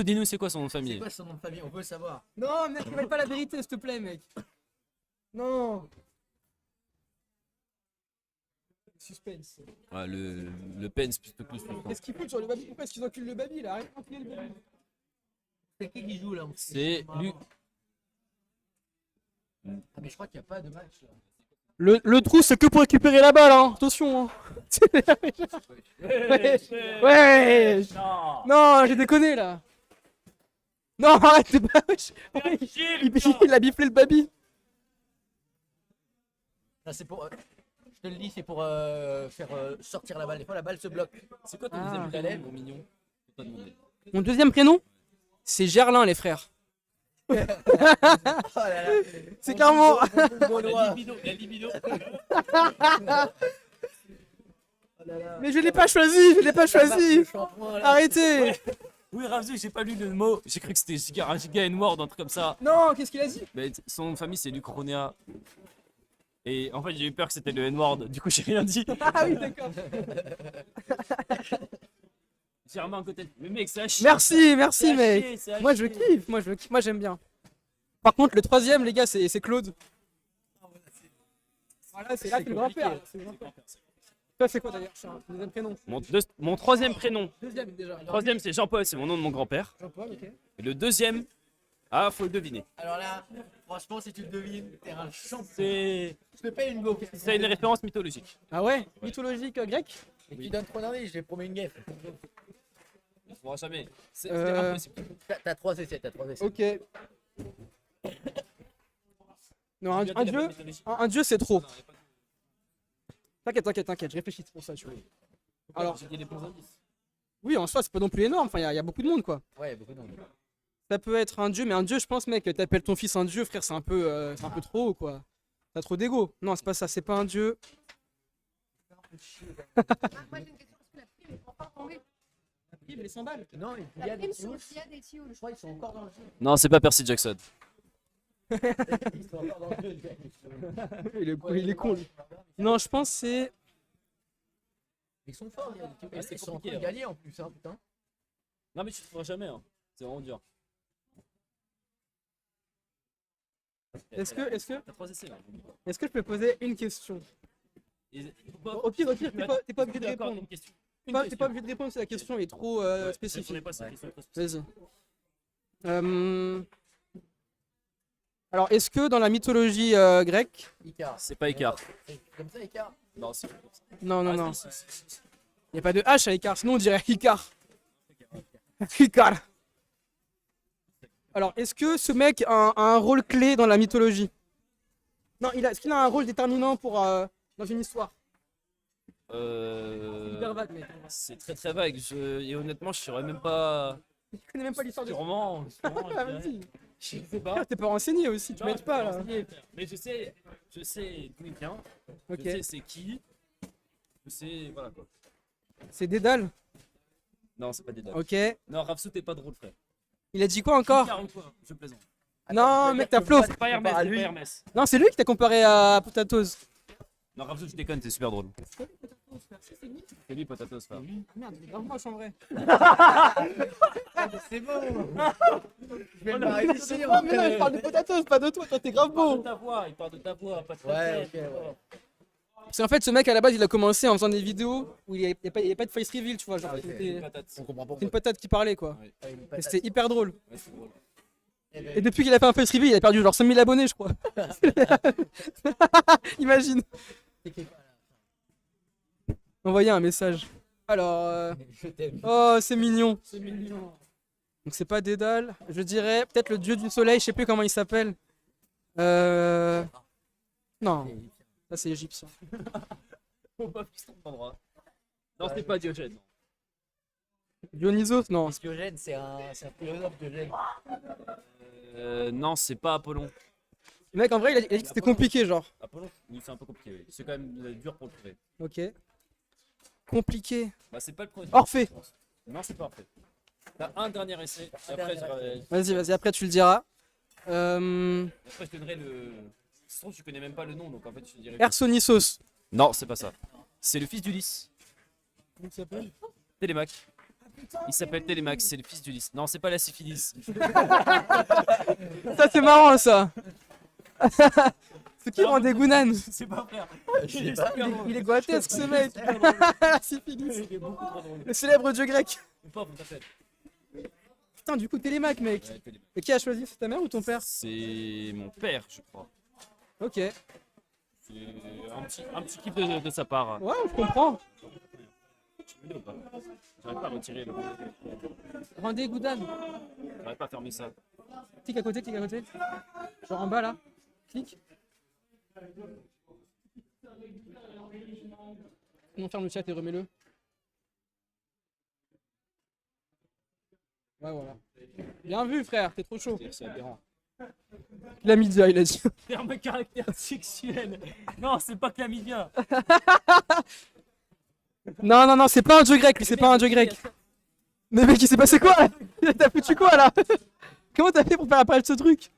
Dis-nous, c'est quoi son nom de C'est famille? quoi son nom de famille? On veut savoir. Non, mec, révèle pas la vérité, s'il te plaît, mec. Non. Suspense. Ah, le Pence plutôt que le suivant. Qu'est-ce qu'ils foutent sur le baby? Pourquoi est-ce qu'ils enculent le baby là? Arrête d'enculer le baby. C'est qui joue là? C'est lui. Ah, mais je crois qu'il n'y a pas de match là. Le trou, c'est que pour récupérer la balle, hein. Attention, hein. Ouais. Non, j'ai déconné là. Non, arrête, c'est pas. Il a biflé le baby. Non, c'est pour. Je te le dis, c'est pour faire sortir la balle. Des fois, la balle se bloque. C'est quoi ton Ah. deuxième prénom, mon mignon? Faut pas demander. Mon deuxième prénom, c'est Gerlin, les frères. Oh là là. C'est clairement. La libido, la libido. Mais je l'ai pas choisi, je l'ai pas choisi. Arrêtez. Oui, Ramsey, j'ai pas lu le mot. J'ai cru que c'était un giga N-word, un truc comme ça. Non, qu'est-ce qu'il a dit? Mais son nom de famille, c'est Lucronia. Et en fait, j'ai eu peur que c'était le N-word, du coup, j'ai rien dit. Ah oui, d'accord. J'ai remis un côté. Mais mec, c'est à chier. Merci, C'est merci, à mec. chier, c'est à Moi, je chier. kiffe, moi, j'aime bien. Par contre, le troisième, les gars, c'est Claude. Voilà, c'est là, c'est le grand-père. C'est le grand-père. Toi, c'est quoi d'ailleurs? C'est un deuxième prénom. Mon troisième prénom. Deuxième déjà. Le troisième, c'est Jean-Paul, c'est mon nom de mon grand-père. Jean-Paul, ok. Et le deuxième, ah, faut le deviner. Alors là, franchement, si tu le devines, t'es un champion. C'est Je te paye une go. une référence mythologique. Ah ouais? Mythologique grecque? Mais tu donnes trop d'indices, j'ai promis une gaffe. On ne pourra jamais. C'est Euh, impossible. T'as 3 essais, t'as 3 essais. Ok. Non, un Tu as dit la dieu, bonne mythologie. un dieu, c'est trop. Non, y a pas de- T'inquiète, je réfléchis c'est pour ça, tu vois. Alors, j'ai dit les bons indices. oui, en soi, c'est pas non plus énorme, enfin, il y a beaucoup de monde, quoi. Ouais, beaucoup de monde. Ça peut être un dieu, mais un dieu, je pense, mec, t'appelles ton fils un dieu, frère, c'est un peu trop, quoi. T'as trop d'ego. Non, c'est pas ça, c'est pas un dieu. Moi j'ai une question, est-ce que la prime est encore tombée? Les 100 balles. Non, il y La a des prime sur tuyaux. le SIA des tuyaux. Je crois qu'ils sont encore dans le jeu. Non, c'est pas Percy Jackson. Ils sont encore dans le jeu. Il est con, lui. Non, je pense que c'est. Ils sont forts, il y a des tuyaux. Ah, c'est Ils sont en compliqué, train de gagner en plus, hein, putain. Non, mais tu ne trouveras jamais. Hein. C'est vraiment dur. Est-ce que T'as 3 essais là. je peux poser une question? Au pire, t'es pas obligé de répondre. T'es pas obligé de répondre si la question est trop spécifique. Vas-y. Alors, est-ce que dans la mythologie grecque. Icar. C'est pas Icar. C'est comme ça, Icar. Non, c'est Non, non, non. si, si, si, si. Il n'y a pas de H à Icar, sinon on dirait Icar. Icar. Alors, est-ce que ce mec a un rôle clé dans la mythologie? Non, est-ce qu'il a un rôle déterminant pour dans une histoire? Hyper vague, mec. C'est très très vague. Et honnêtement, je saurais même pas. Je connais même pas l'histoire du. Sûrement. Ah, je vas-y. sais pas. T'es pas renseigné aussi, tu Non, m'aides je pas peux là. renseigner, frère. Mais je sais d'où il vient. Ok. Je sais c'est qui. Je sais, voilà quoi. C'est Dédale. Non, c'est pas Dédale. Ok. Non, Rapsou, t'es pas drôle, frère. Il a dit quoi encore? 40 fois, je plaisante. Non, mec, t'as faux. C'est pas Hermès, c'est pas Hermès. Non, c'est lui qui t'a comparé à Potatoes. Non, Rapsou, je déconne, t'es super drôle. C'est lui, Potatoes, frère. Merde, il est grave moche en vrai. C'est bon. Je vais Oh, me non, barrer d'ici. Non, mais non, il parle de Potatoes, pas de toi, toi t'es grave Il parle beau. de ta voix, il parle de ta voix, pas de ta Ouais, tête. ok, ouais. Parce qu'en fait, ce mec à la base, il a commencé en faisant des vidéos où il n'y a pas de face reveal, tu vois. Genre, Ah, ok. c'était On comprend pas c'est une pourquoi. patate qui parlait quoi. Ouais. Ouais, une Et patate. c'était hyper drôle. Ouais, c'est drôle. Et depuis qu'il a fait un face reveal, il a perdu genre 5000 abonnés, je crois. Imagine. Envoyer un message. Alors. Je t'aime. Oh, c'est mignon. C'est mignon. Donc c'est pas Dédale. Je dirais peut-être le dieu du soleil, je sais plus comment il s'appelle. Non, ça c'est égyptien. Faut pas qu'ils se trompent d'endroit. Non, c'était pas Diogène. Dionysos? Non. Diogène, c'est un philosophe, Diogène. Non, c'est pas Apollon. Le mec en vrai il a dit que c'était compliqué genre. Apollon, oui, c'est un peu compliqué. Oui. C'est quand même dur pour le trouver. Ok. Compliqué. Bah, c'est pas le premier. Orphée. je pense. Non, c'est pas Orphée. T'as un dernier essai. Et après, Vas-y, après tu le diras. après, je te donnerai le. Ça se trouve, tu connais même pas le nom, donc en fait, je te dirais. Ersonisos. Non, c'est pas ça. C'est le fils d'Ulysse. Comment il s'appelle? Télémaque. Il s'appelle Télémax, c'est le fils d'Ulysse. Non, c'est pas la syphilis. Ça, c'est marrant, ça. C'est qui Randé Gounan? C'est pas frère. Il est grotesque, ce mec. Syphilis. Il est beaucoup trop drôle. Le célèbre dieu grec. Pas, on t'appelle. Putain, du coup, Télémac, mec. Ouais, Télémax. Et qui a choisi? C'est ta mère ou ton père? C'est mon père, je crois. Ok. C'est un petit kiff de sa part. Ouais, je comprends. Tu veux ou pas? J'arrive pas à retirer le. Randé Gounan. J'arrive pas à fermer ça. Clique à côté, clique à côté. Genre en bas, là. Clique. On ferme le chat et remets-le. Ouais, voilà. Bien vu, frère, t'es trop chaud. C'est aberrant. Il a mis déjà, il a dit. Terme caractère sexuel. Non, c'est pas chlamydia. Non, non, non, c'est pas un dieu grec, lui, c'est pas un dieu grec. Mais mec, il s'est passé quoi là? T'as foutu quoi là? Comment t'as fait pour faire apparaître ce truc?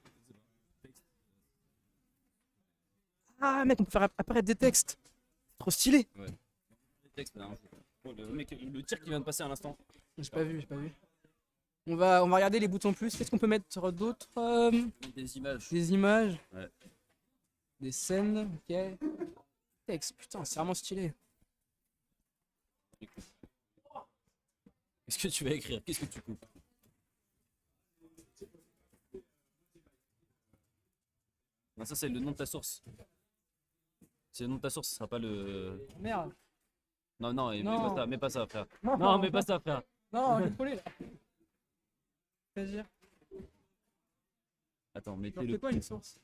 Ah, mec, on peut faire apparaître des textes. Trop stylé. Le texte, là, hein. Oh, le tir qui vient de passer à l'instant. J'ai pas vu, j'ai pas vu. On va regarder les boutons plus. Qu'est-ce qu'on peut mettre d'autre? Des images. Des images. Ouais. Des scènes, ok. Texte, putain, c'est vraiment stylé. Qu'est-ce que tu vas écrire? Qu'est-ce que tu coupes? Non, ça c'est le nom de ta source. C'est le nom de ta source, ce sera pas le. Merde. Non, non, Non. mets pas ça, frère. Non, Non, mets pas ça, frère. Non, j'ai trollé là. C'est-à-dire. Attends, Alors, mettez-le. c'est quoi une source?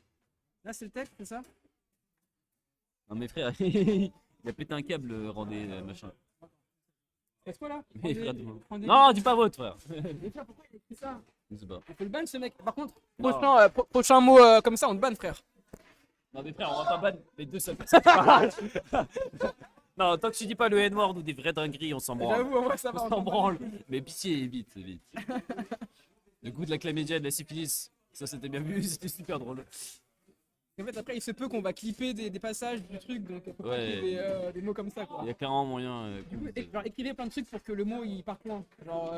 Là, c'est le texte, c'est ça? Non, mais frère, il a pété un câble, Randé, machin. C'est quoi là? Mais frère, Rendez- non, dis pas votre, frère. Mais frère, pourquoi il a écrit ça? Je sais pas. On peut le ban ce mec. Par contre, Non. prochain mot comme ça, on te banne, frère. Non, mais frère, on va pas ban les deux seuls. Non, tant que tu dis pas le N-word ou des vraies dingueries, on s'en branle. J'avoue, en vrai, ça va. On s'en branle. Mais pitié, vite, vite. Le goût de la chlamydia et de la syphilis, ça c'était bien vu, c'était super drôle. En fait, après, il se peut qu'on va clipper des passages du truc, donc faut pas Ouais. qu'il y ait des mots comme ça, quoi. Il y a clairement moyen. Du coup, genre, écrivez plein de trucs pour que le mot il parte loin. Genre.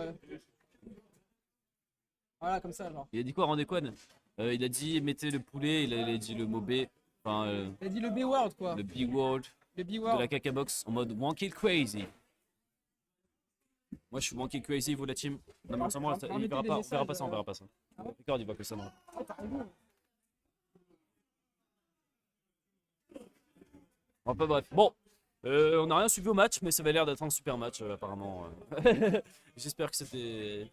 Voilà, comme ça, genre. Il a dit quoi, Randéquan? Il a dit mettez le poulet, il a dit le mot B, enfin Il a dit le B-word, quoi. le B-word Le de B-word. la caca box en mode Wonky Crazy. Moi je suis Wonky Crazy, vous la team. Non mais on s'en branle, On va il mettre verra des pas, on verra pas messages, ça, on verra pas ça. Regarde, il voit que ça. Non. Enfin bref, bon, on n'a rien suivi au match, mais ça avait l'air d'être un super match apparemment. J'espère que c'était.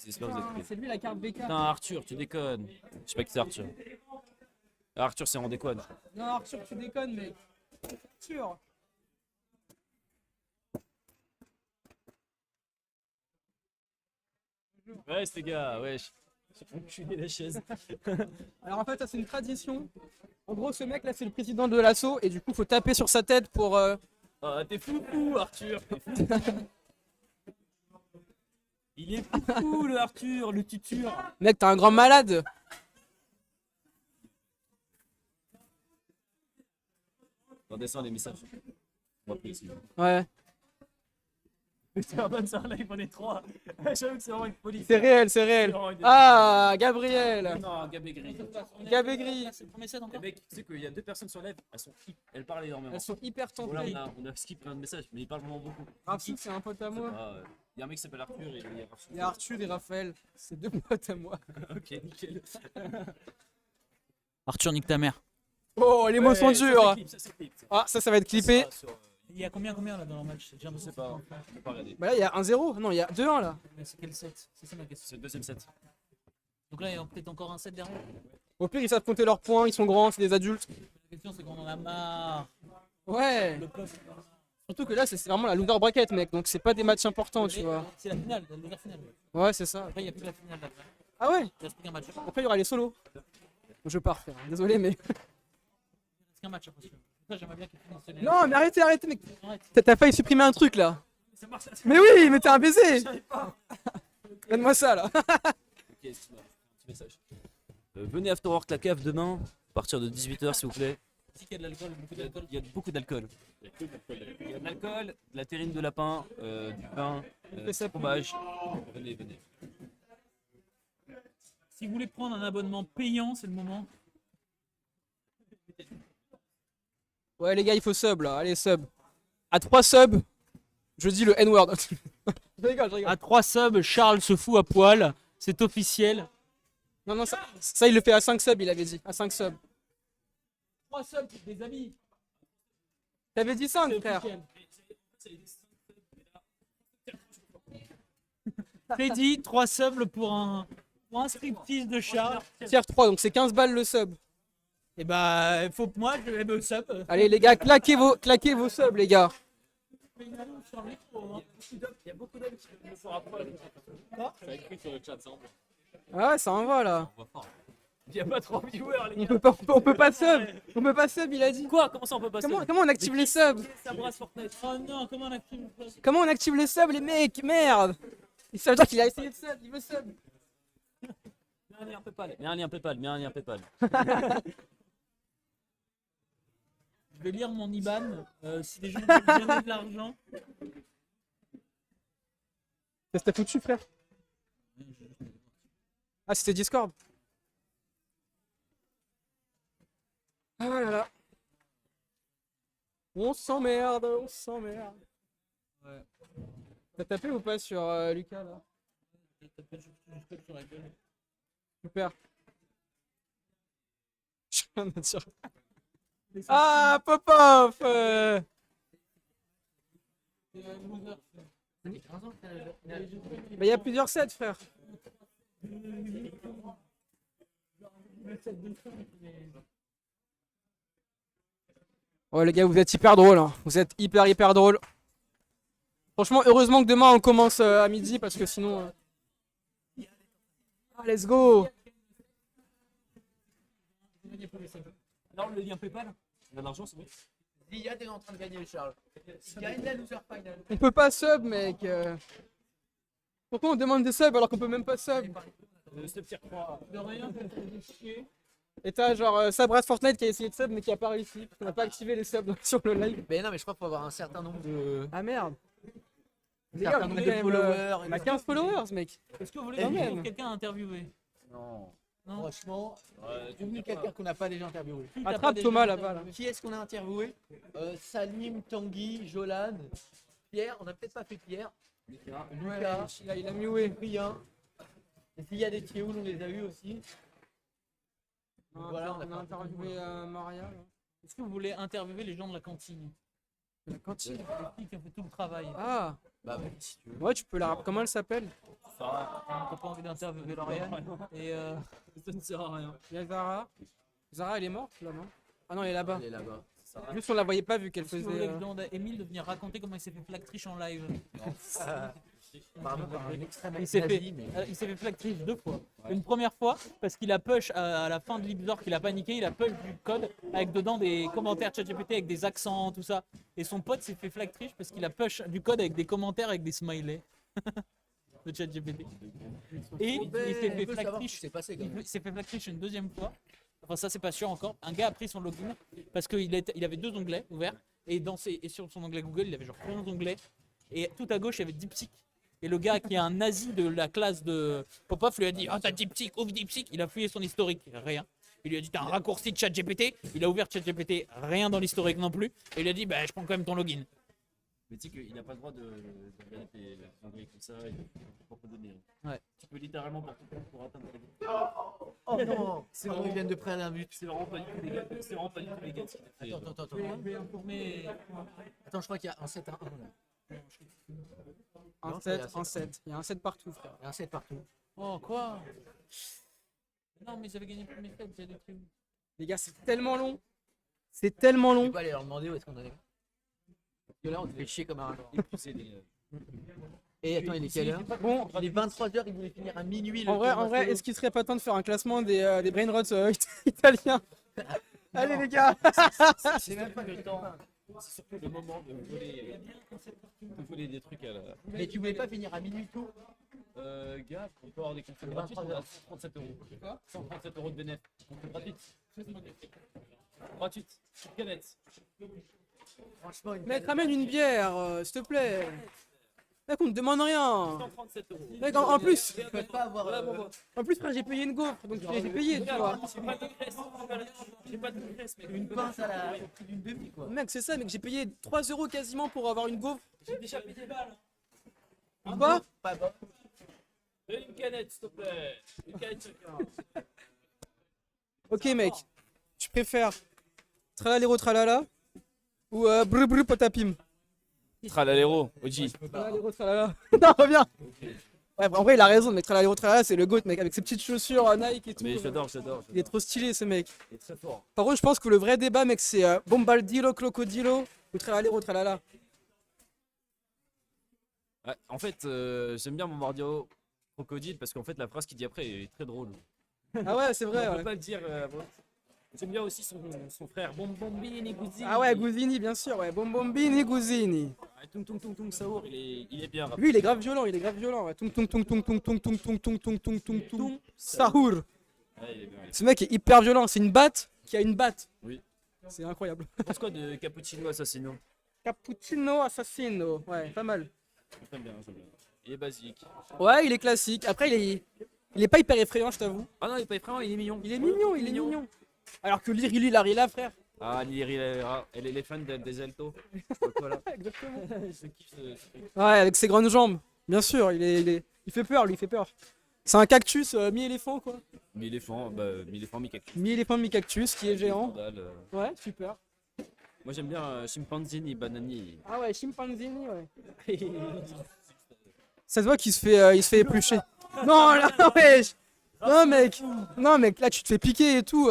J'espère que vous êtes prêts. C'est lui la carte BK. Putain, Arthur, tu déconnes. Je sais pas qui c'est Arthur. Arthur, c'est Randéquan. Non, Arthur, tu déconnes, mec. Arthur. Ouais, ces gars, wesh. J'ai enculé la chaise. Alors en fait, ça c'est une tradition. En gros, ce mec là, c'est le président de l'assaut et du coup, faut taper sur sa tête pour. Ah, t'es fou, Arthur. T'es fou. Il est fou, le Arthur, le tutur. Mec, t'es un grand malade. On descend les messages. On va plus ici. Ouais. C'est un bon sur live, on est trois. J'avoue que c'est vraiment une police. C'est réel, c'est réel. vraiment une- Ah, Gabriel. Non, Gab est gris. Gabégri. C'est le premier set Les encore. mecs, tu sais qu'il y a deux personnes sur live, elles parlent énormément. Elles sont hyper Voilà, tentées. on a skip plein de messages, mais ils parlent vraiment beaucoup. Rafsou, c'est un pote à moi. Il y a un mec qui s'appelle Arthur et il y a Arthur. Il y a Arthur et Raphaël. C'est deux potes à moi. Ok, nickel. Arthur, nique ta mère. Oh, les mots sont durs. Ça, c'est clip. Ah, ça va être clippé. Ça sera sur, Il y a combien là dans le match? J'ai je sais pas, on peut pas regarder. Bah là, il y a 1-0. Non, il y a 2-1 là. Mais c'est quel set? C'est ça ma question. C'est le deuxième set. Donc là, il y a peut-être encore un set derrière. Au pire, ils savent compter leurs points. Ils sont grands, c'est des adultes. La question, c'est qu'on en a marre. Ouais. Le peuple. Surtout que là, c'est vraiment la loser bracket, mec. Donc, c'est pas des matchs importants, tu vois. C'est la finale, la dernière finale. Ouais, c'est ça. Après, il n'y a plus la finale là. Ah ouais. Il reste plus qu'un match. Il Après, il y aura les solos. Je pars, frère. Désolé, mais. reste qu'un match après. Ça, j'aimerais bien qu'il finisse les- Non, mais arrêtez, arrêtez, mec. Arrête. T'as failli supprimer un truc là. Ça marche, ça Mais oui, mais t'es un baiser. j'arrive pas. Donne-moi ça là. Ok, excuse-moi, petit message. Venez Afterwork la cave demain, à partir de 18h s'il vous plaît. Mexique, il y a de l'alcool, beaucoup d'alcool. Il y a beaucoup d'alcool. Il y a de l'alcool, de la terrine de lapin, du vin, du fromage. Venez, venez. Si vous voulez prendre un abonnement payant, c'est le moment. Ouais, les gars, il faut sub là. Allez, sub. À 3 subs, je dis le N-word. Je rigole, je rigole. À 3 subs, Charles se fout à poil. C'est officiel. Non, non, ça, il le fait à 5 subs, il avait dit. À 5 subs. 3 subs, des amis. T'avais dit 5, C'est frère. officiel. C'est dit, 3 subs pour un striptease de Charles. Tier 3, donc c'est 15 balles le sub. Et bah, il faut que moi, je me sub. Allez, les gars, claquez vos subs, les gars. Il y a beaucoup d'hommes qui me font rapprocher. Ça a écrit sur le chat, ça envoie. Ah ouais, ça envoie là. Il n'y a pas 3 viewers, les On gars. peut pas sub. On peut pas sub, il a dit. Quoi? Comment ça on peut passer? Comment on active les subs? Ça brasse Fortnite. Oh non, comment on active le sub? Comment on active les subs, les mecs? Merde. Ça veut dire qu'il a essayé de sub, il veut sub. Mets un lien PayPal. Mets un lien PayPal. Mets un lien PayPal. Je vais lire mon IBAN. Si des gens veulent donner de l'argent. Qu'est-ce que t'as foutu, frère? Ah, c'était Discord. Ah là là. On s'emmerde, on s'emmerde. Ouais. T'as tapé ou pas sur Lucas là? Sur la gueule. Super. Je viens de dire. Ah, Popov Mais il y a plusieurs sets, frère. Oh les gars, vous êtes hyper drôles, hein. Vous êtes hyper drôles. Franchement, heureusement que demain on commence à midi parce que sinon... Ah, let's go. Alors le lien PayPal? Il a de l'argent, c'est bon? Zia, t'es en train de gagner, Charles. Gagne la loser final. On peut pas sub, mec. Pourquoi on demande des subs alors qu'on peut même pas sub? Ce petit 3. De rien, ça fait chier. Et t'as genre Sabras Fortnite qui a essayé de sub mais qui a pas réussi. Parce qu'on a pas activé les subs sur le live. Mais non, mais je crois qu'il faut avoir un certain nombre de. Ah merde. Un certain nombre de followers. On a 15 followers, mec. Est-ce que vous voulez Quand même. avoir quelqu'un à interviewer? Non. Non. Franchement, devenu quelqu'un qu'on n'a pas déjà interviewé. Qui t'a Attrape pas déjà Thomas là-bas. Là. Qui est-ce qu'on a interviewé Salim, Tanguy, Jolan, Pierre. On a peut-être pas fait Pierre. Lucas, Il a mué. Rien. Et s'il y a des Théouls, on les a eu aussi. Voilà, on a interviewé Maria. Là. Est-ce que vous voulez interviewer les gens de la cantine? La cantine. Les filles qui ont fait tout le travail. Ah. Bah oui, si tu veux. Ouais, tu peux la. Comment elle s'appelle? T'as pas envie d'interviewer Lauriane? Et Ça ne sert à rien. Il y a Zara. Zara, elle est morte là, non? Ah non, elle est là-bas. Elle est là-bas. Juste on la voyait pas vu qu'elle est-ce que vous voulez faisait. que je demande à Emile de venir raconter comment il s'est fait flactriche en live? Pardon, par un extrême Il s'est nazi, mais. il s'est fait flactrice 2 fois. Une première fois parce qu'il a push à la fin de l'Ibzor qu'il a paniqué, il a push du code avec dedans des commentaires ChatGPT avec des accents, tout ça. Et son pote s'est fait flactrice parce qu'il a push du code avec des commentaires avec des smileys. De ChatGPT. Et il s'est fait On peut savoir ce qui flactrice. s'est passé quand même. Il s'est fait flactrice une deuxième fois. Enfin ça c'est pas sûr encore. Un gars a pris son login parce qu'il avait 2 onglets ouverts et sur son onglet Google il avait genre 11 onglets et tout à gauche il y avait DeepSeek. Et le gars qui est un nazi de la classe de Popov lui a dit ah t'as DeepSeek, ouvre DeepSeek. Il a fouillé son historique, rien. Il lui a dit t'as un raccourci de ChatGPT. Il a ouvert ChatGPT, rien dans l'historique non plus. Et il lui a dit bah je prends quand même ton login. Mais tu sais qu'il n'a pas le droit de regarder tes anglais comme ça et de pas donner. Ouais. Tu peux littéralement pour atteindre les buts. Oh non, c'est vrai, ils viennent de prendre un but. C'est vraiment pas du tout légal. C'est vraiment pas du tout légal ce qu'il a fait. Attends. Je vais informer. Attends, je crois qu'il y a un 7 à 1 là. Un Non, 7, c'est un 7. Il y a un 7 partout, frère. Il y a un 7 partout. Oh quoi? Non mais ils avaient gagné le premier set, j'ai des trucs. Les gars, c'est tellement long. C'est tellement Tu long. peux aller leur demander où est-ce qu'on en est. Parce que là, on te fait chier comme un rat. Épousser les. Et attends, il est quelle heure Bon, Il est 23h, il voulait finir à minuit. le en vrai, tournoi solo. est-ce qu'il serait pas temps de faire un classement des brainrots italiens? Allez les gars. C'est même pas le temps. C'est surtout le moment de voler des trucs à la. Mais tu voulais pas finir à minuit tout Gars, on peut avoir des conflits gratuits, on a 137 euros. 137 euros de bénéfice. Conflit gratuit. Gratuite. Canette. Franchement, une Mec, ramène une bière, s'il te plaît. Mec, on ne demande rien. 137 €. Mec, en plus, Je peux pas avoir. en plus, frère, j'ai payé une gaufre, donc j'ai payé, tu vois. J'ai pas de graisse. J'ai pas de graisse, mec. Une pince au prix d'une demi, quoi. Mec, c'est ça, mec, j'ai payé 3 € quasiment pour avoir une gaufre. J'ai déjà payé des balles. Quoi? Pas bon. Une canette, s'il te plaît. Une canette chacun. Ok, mec, tu préfères tralalero tralala ou brr brr potapim? Tralalero, OG. Tralalero tralala. Non, reviens. Ouais, en vrai, il a raison, mec. Tralalero tralala, c'est le GOAT, mec, avec ses petites chaussures Nike et tout. Mais j'adore. Il est trop stylé, ce mec. Il est très fort. Par contre, je pense que le vrai débat, mec, c'est Bombardilo, Crocodilo ou Tralalero tralala. Ouais, en fait, j'aime bien Bombardio Crocodile parce qu'en fait, la phrase qu'il dit après est très drôle. Ah ouais, c'est vrai, On peut ouais. pas le dire. J'aime bien aussi son frère Bombombini Guzzi. Ah ouais, Guzini, bien sûr, ouais. Bombombini, Guzini. Tung Tung Tung Tung Saour, il est bien. rappé. Lui, il est grave violent, ouais. Tung tung tung tung tung tung tung tung tung tung tung tung tung. Sahour. Ouais, il est bien. Ce mec est hyper violent, c'est une batte qui a une batte. Oui. C'est incroyable. Tu penses quoi de Cappuccino Assassino? Cappuccino Assassino, ouais, pas mal. J'aime bien. Il est basique. Ouais, il est classique. Après, il est pas hyper effrayant, je t'avoue. Ah non, il est pas effrayant, il est mignon. Il est mignon. Alors que Liri Larila, frère. Ah, Liri, elle est fan des Altos. Donc voilà. Exactement. Je kiffe ce truc. Ouais, avec ses grandes jambes. Bien sûr, il fait peur, lui, il fait peur. C'est un cactus mi-éléphant, quoi. Mi-éléphant, mi-cactus. Mi-éléphant, mi-cactus, qui est géant. Scandale, Ouais, super. Moi j'aime bien Chimpanzini, Banani. Ah ouais, chimpanzini, ouais. Ça se voit qu'il il se fait éplucher. Non, là, ouais. Non, mec, là, tu te fais piquer et tout.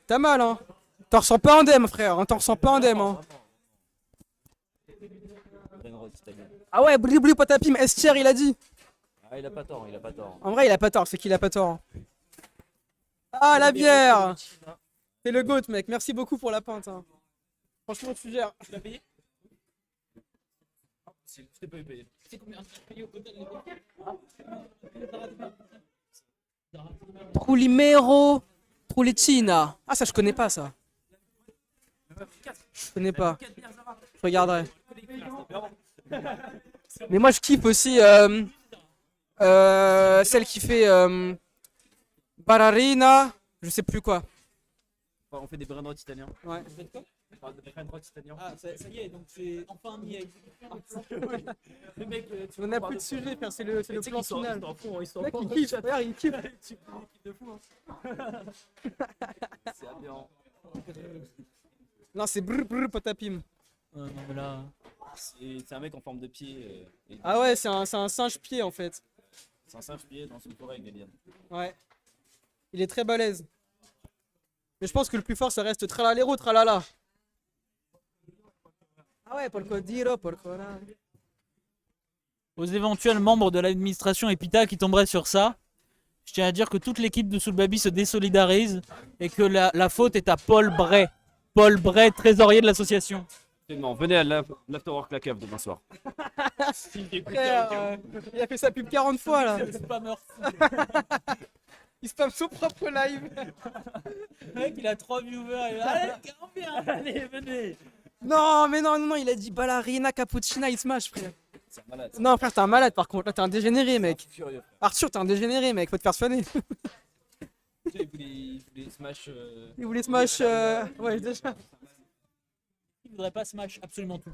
T'as mal, hein. T'en ressens pas indemne, frère. Hein. T'en ressens pas indemne, hein. Ah ouais, blibli potapim, Estière, il a dit. Ah, il a pas tort, il a pas tort. En vrai, il a pas tort, c'est qu'il a pas tort. Hein. Ah, la bière. C'est le GOAT, mec. Merci beaucoup pour la pinte. Hein. Franchement, tu gères. Tu l'as payé? Je t'ai pas eu payé. C'est combien tu as payé au total Trulimero. Trulicina. Ah, ça, je connais pas, ça. Je connais pas. Je regarderai. Mais moi, je kiffe aussi celle qui fait Bararina. Je sais plus quoi. On fait des brain rot italiens. Ouais. On parle de brain rot italiens. Ah, ça y est, donc c'est enfin mis avec. Le mec, On a plus de sujet, frère. C'est le plan final. Ils sont Mec, il kiffe. Regarde, il kiffe. de fou. C'est aberrant. Non, c'est brr brr potapim. Non, mais là. C'est un mec en forme de pied. Ah ouais, c'est un singe pied en fait. C'est un singe pied dans une forêt avec des lianes. Ouais. Il est très balèze. Mais je pense que le plus fort, ça reste tralalero tralala. Ah ouais, porco diro, porco ra. Aux éventuels membres de l'administration Epita qui tomberaient sur ça, je tiens à dire que toute l'équipe de Soul Baby se désolidarise et que la faute est à Paul Bray. Paul Bray, trésorier de l'association. Non, venez à l'Afterwork La Cave demain soir. Frère, il a fait sa pub 40 fois là. Spammer. Il spamme son propre live. Le mec, il a 3 viewers. Il allez, viens. Allez, venez. Non, mais non, il a dit ballerina, cappuccina, il smash, frère. C'est un malade. Non, frère, t'es un malade par contre. Là, t'es un dégénéré, mec. Furieux. Arthur, t'es un dégénéré, mec. Faut te faire soigner. Il voulait smash. Il voulait smash. Ouais, déjà. Il voudrait pas smash absolument tout.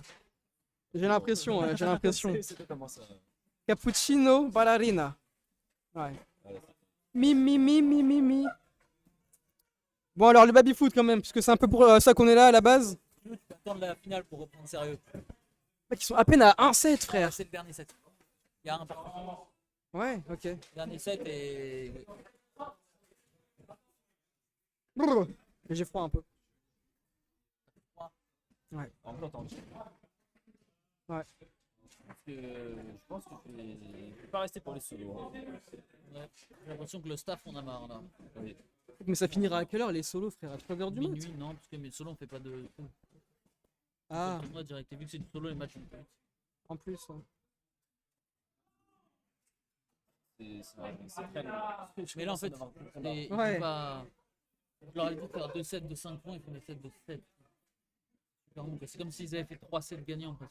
J'ai l'impression, j'ai l'impression. C'est totalement ça. Cappuccino, ballerina. Ouais. Voilà. Mi. Bon, alors le baby-foot quand même, puisque c'est un peu pour ça qu'on est là à la base. Tu peux attendre la finale pour reprendre sérieux. Mec, ils sont à peine à 1-7, frère. C'est le dernier set. Il y a un par Ouais, ok. dernier set et. Brrr. Mais j'ai froid un peu. En même temps, Ouais. Parce que je pense que je vais pas rester pour les solos. Hein. Ouais. J'ai l'impression que le staff on a marre là. Oui. Mais ça finira à quelle heure les solos, frère? À 3h du mat? Minuit, non, parce que mes solos on fait pas de. Ah, Tournoi direct. Et vu que c'est du solo, les matchs sont plus. en plus. Ouais. C'est très long. Mais là en fait, il Ouais. peut pas. Je leur ai dit de faire 2 sets de 5 points, ils font des sets de 7. C'est comme s'ils avaient fait 3 sets gagnants. Quoi.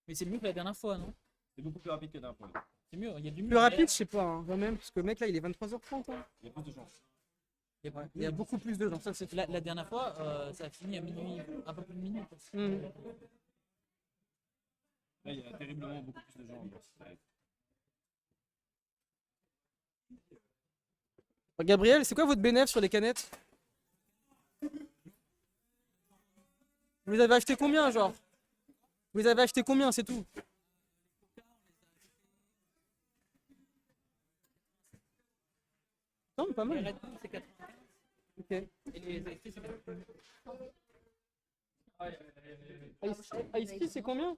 Mais c'est mieux que la dernière fois, non? C'est beaucoup plus rapide que d'un point. C'est mieux, il y a du mieux. Plus rapide, je sais pas, hein, quand même, parce que le mec là il est 23h30. Hein. Il y a plus de chance. Il y a beaucoup plus de gens, ça c'est La dernière fois, ça a fini à minuit, un peu plus de minuit. Là, il y a terriblement beaucoup plus de gens. Gabriel, c'est quoi votre bénéfice sur les canettes? Vous les avez acheté combien, genre? Vous les avez acheté combien, c'est tout? Non, pas Les mal. Red Bull, c'est 4. Ok. Et les AFC, c'est 4. Ice Tea, c'est combien?